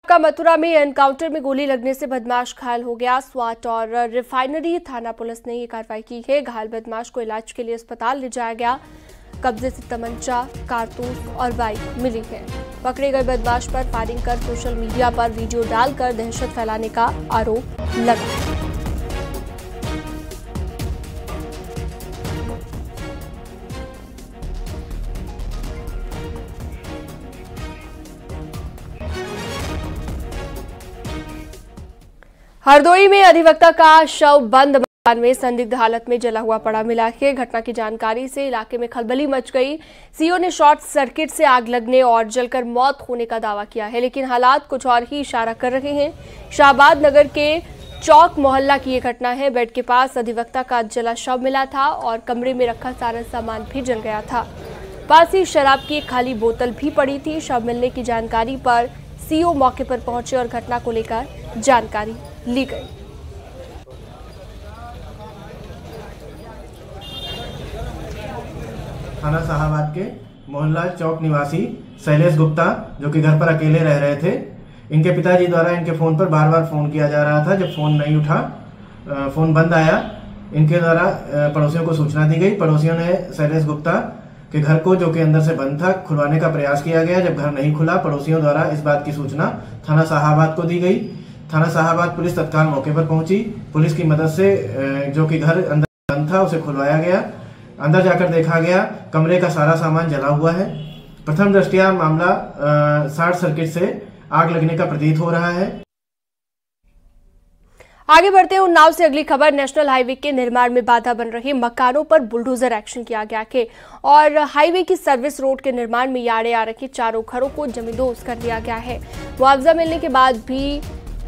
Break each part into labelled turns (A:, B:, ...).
A: का मथुरा में एनकाउंटर में गोली लगने से बदमाश घायल हो गया। स्वाट और रिफाइनरी थाना पुलिस ने ये कार्रवाई की है। घायल बदमाश को इलाज के लिए अस्पताल ले जाया गया। कब्जे से तमंचा, कारतूस और बाइक मिली है। पकड़े गए बदमाश पर फायरिंग कर सोशल मीडिया पर वीडियो डालकर दहशत फैलाने का आरोप लगा। हरदोई में अधिवक्ता का शव बंद मकान में संदिग्ध हालत में जला हुआ पड़ा मिला है। घटना की जानकारी से इलाके में खलबली मच गई। सीओ ने शॉर्ट सर्किट से आग लगने और जलकर मौत होने का दावा किया है, लेकिन हालात कुछ और ही इशारा कर रहे हैं। शाहबाद नगर के चौक मोहल्ला की ये घटना है। बेड के पास अधिवक्ता का जला शव मिला था और कमरे में रखा सारा सामान भी जल गया था। पास ही शराब की एक खाली बोतल भी पड़ी थी। शव मिलने की जानकारी पर सीओ मौके पर पहुंचे और घटना को लेकर जानकारी ली गई।
B: थाना शाहबाद के मोहल्ला चौक निवासी शैलेश गुप्ता, जो कि घर पर अकेले रह रहे थे, इनके पिताजी द्वारा इनके फोन पर बार बार फोन किया जा रहा था। जब फोन नहीं उठा, फोन बंद आया, इनके द्वारा पड़ोसियों को सूचना दी गई। पड़ोसियों ने शैलेश गुप्ता के घर को, जो कि अंदर से बंद था, खुलवाने का प्रयास किया गया। जब घर नहीं खुला, पड़ोसियों द्वारा इस बात की सूचना थाना शाहबाद को दी गई। थाना शाहबाद पुलिस तत्काल मौके पर पहुंची। पुलिस की मदद से जो कि घर अंदर बंद था उसे खुलवाया गया। अंदर जाकर देखा गया, कमरे का सारा सामान जला हुआ है। प्रथम दृष्टया मामला शॉर्ट सर्किट से आग लगने का प्रतीत हो रहा है।
A: आगे बढ़ते हैं उन्नाव से अगली खबर। नेशनल हाईवे के निर्माण में बाधा बन रही मकानों पर बुलडोजर एक्शन किया गया है और हाईवे की सर्विस रोड के निर्माण में आड़े आ रखे चारों घरों को जमींदोज कर दिया गया है। मुआवजा मिलने के बाद भी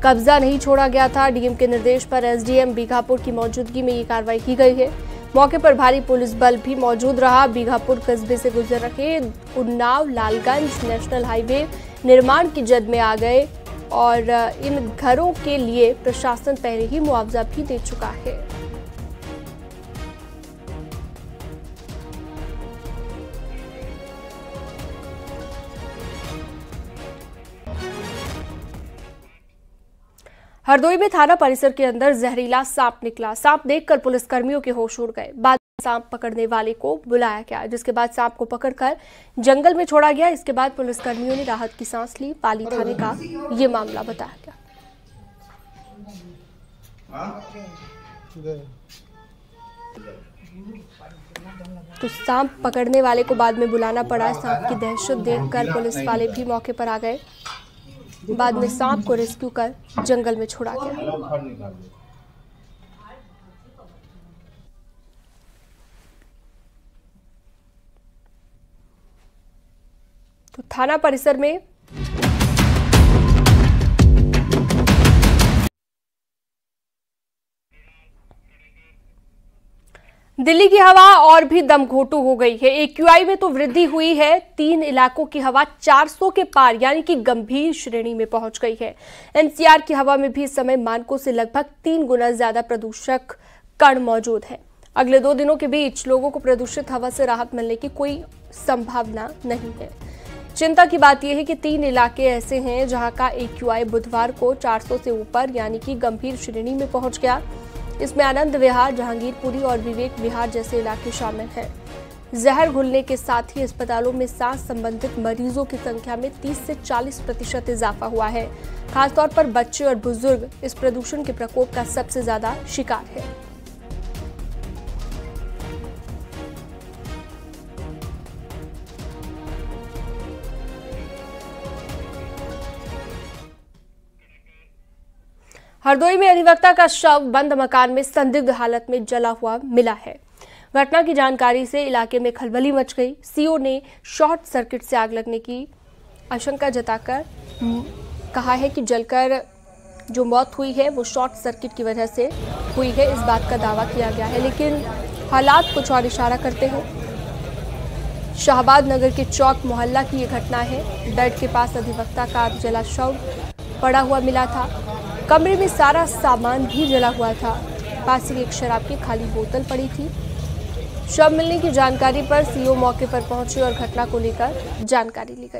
A: कब्जा नहीं छोड़ा गया था। डीएम के निर्देश पर एसडीएम बीघापुर की मौजूदगी में ये कार्रवाई की गई है। मौके पर भारी पुलिस बल भी मौजूद रहा। बीघापुर कस्बे से गुजर रहे उन्नाव लालगंज नेशनल हाईवे निर्माण की जद में आ गए और इन घरों के लिए प्रशासन पहले ही मुआवजा भी दे चुका है। हरदोई में थाना परिसर के अंदर जहरीला सांप निकला। सांप देखकर पुलिसकर्मियों के होश उड़ गए। बाद में सांप पकड़ने वाले को बुलाया गया, जिसके बाद सांप को पकड़कर जंगल में छोड़ा गया। इसके बाद पुलिसकर्मियों ने राहत की सांस ली। पाली थाने का ये मामला बताया गया। तो सांप पकड़ने वाले को बाद में बुलाना पड़ा। सांप की दहशत देखकर पुलिस वाले भी मौके पर आ गए। बाद में सांप को रेस्क्यू कर जंगल में छोड़ा गया। तो थाना परिसर में दिल्ली की हवा और भी दमघोटू हो गई है। एक्यूआई में तो वृद्धि हुई है। 3 इलाकों की हवा 400 के पार यानी कि गंभीर श्रेणी में पहुंच गई है। एनसीआर की हवा में भी इस समय मानकों से लगभग 3 गुना ज्यादा प्रदूषक कण मौजूद है। अगले 2 दिनों के बीच लोगों को प्रदूषित हवा से राहत मिलने की कोई संभावना नहीं है। चिंता की बात यह है कि 3 इलाके ऐसे हैं जहां का एक्यूआई बुधवार को 400 से ऊपर यानी कि गंभीर श्रेणी में पहुंच गया। इसमें आनंद विहार, जहांगीरपुरी और विवेक विहार जैसे इलाके शामिल हैं। जहर घुलने के साथ ही अस्पतालों में सांस संबंधित मरीजों की संख्या में 30 से 40% इजाफा हुआ है। खासतौर पर बच्चे और बुजुर्ग इस प्रदूषण के प्रकोप का सबसे ज्यादा शिकार है। हरदोई में अधिवक्ता का शव बंद मकान में संदिग्ध हालत में जला हुआ मिला है। घटना की जानकारी से इलाके में खलबली मच गई। सीओ ने शॉर्ट सर्किट से आग लगने की आशंका जताकर कहा है कि जलकर जो मौत हुई है वो शॉर्ट सर्किट की वजह से हुई है। इस बात का दावा किया गया है, लेकिन हालात कुछ और इशारा करते हैं। शाहबाद नगर के चौक मोहल्ला की ये घटना है। बेड के पास अधिवक्ता का जला शव पड़ा हुआ मिला था। कमरे में सारा सामान भी जला हुआ था। पास ही एक शराब की खाली बोतल पड़ी थी। शव मिलने की जानकारी पर सीओ मौके पर पहुंचे और घटना को लेकर जानकारी ली गई।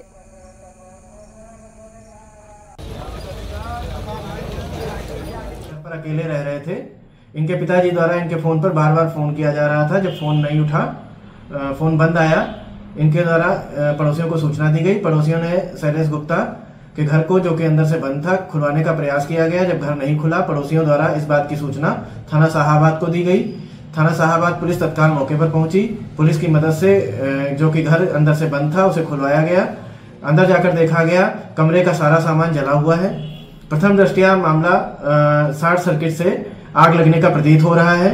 B: अकेले रह रहे थे। इनके पिताजी द्वारा इनके फ़ोन पर बार बार फ़ोन किया जा रहा था। जब फ़ोन नहीं उठा, फ़ोन बंद आया, इनके द्वारा पड़ोसियों को सूचना दी गई। पड़ोसियों ने शैलेश गुप्ता के घर को, जो कि अंदर से बंद था, खुलवाने का प्रयास किया गया। जब घर नहीं खुला, पड़ोसियों द्वारा इस बात की सूचना थाना शाहाबाद को दी गई। थाना शाहाबाद पुलिस तत्काल मौके पर पहुंची। पुलिस की मदद से जो कि घर अंदर से बंद था उसे खुलवाया गया। अंदर जाकर देखा गया, कमरे का सारा सामान जला हुआ है। प्रथम दृष्टया मामला शॉर्ट सर्किट से आग लगने का प्रतीत हो रहा है।